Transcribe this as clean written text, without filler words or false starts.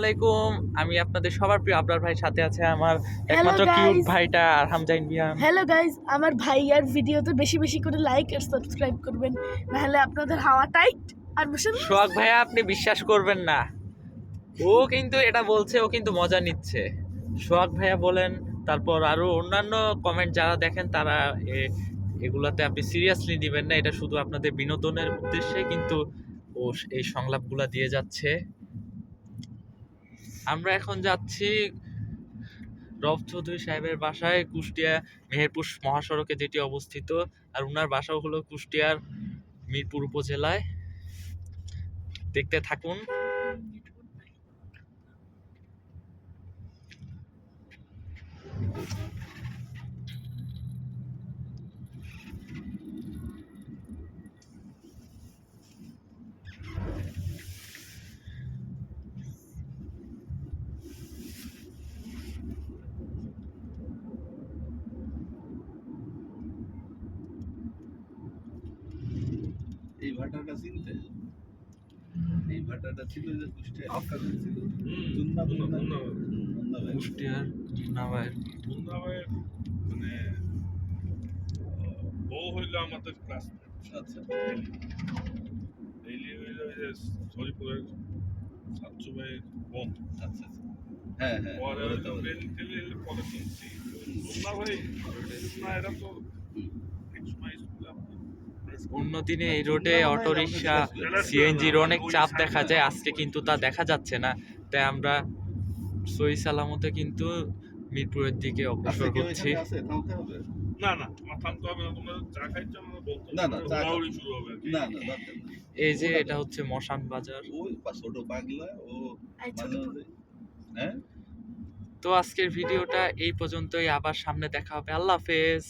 আলাইকুম। আমি আপনাদের সবার প্রিয় আবরার ভাই, সাথে আছে আমার হ্যালো একমাত্র কিউট গাইস। ভাইটা হামজাইন বিয়ান। হ্যালো গাইস, আমার ভাইয়ার ভিডিওতে বেশি বেশি করে লাইক আর সাবস্ক্রাইব করবেন, নাহলে আপনাদের হাওয়া টাইট আর বসেন। সোহাগ ভাইয়া, আপনি বিশ্বাস করবেন না, ও কিন্তু এটা বলছে, ও কিন্তু মজা নিচ্ছে। সোহাগ ভাইয়া বলেন, তারপর আরো অন্যান্য কমেন্ট যারা দেখেন তারা এগুলাতে আপনি সিরিয়াসলি নেবেন না, এটা শুধু আপনাদের বিনোদনের উদ্দেশ্যে কিন্তু ও এই সংলাপগুলা দিয়ে যাচ্ছে। আমরা এখন যাচ্ছি রব চৌধুরী সাহেবের বাসায়, কুষ্টিয়া মেহেরপুর মহাসড়কে যেটি অবস্থিত। আর উনার বাসাও হলো কুষ্টিয়ার মিরপুর উপজেলায়। দেখতে থাকুন। এই ভাটাটা চিনতে, এই ভাটাটা ছিল যে কুষ্টিয়া কাছে ছিল। কুষ্টিয়ার মুন্নাভাইয়ের মানে বউ হইলো আমাদের ক্লাসমেট। আচ্ছা ডেইলি হইলো ওই যে হরিপুরের সাচ্চু ভাইয়ের বোন। আচ্ছা হ্যাঁ হ্যাঁ পরে ওরা তো হইলো ডেইলি পরে শুনছি মুন্না ভাই না, এরা তো এক সময় স্কুলে অন্যদিনে এই রোডে অটোরিকশা, সিএনজির অনেক চাপ দেখা যায়, আজকে কিন্তু তা দেখা যাচ্ছে না। তাই আমরা সহি সালামতে কিন্তু মিরপুরের দিকে অগ্রসর হচ্ছি। না না মাথাম তো হবে না, তোমরা চা খাইছো আমরা বলতো না, না, চা দৌড়াদৌড়ি শুরু হবে আর কি। না না দরকার নেই। এই যে এটা হচ্ছে মশান বাজার। ওই ছোট পাগলা ও আচ্ছা, মাঝে মাঝে হ্যাঁ তো আজকের ভিডিওটা এই পর্যন্তই, আবার সামনে দেখা হবে। আল্লাহ হাফেজ।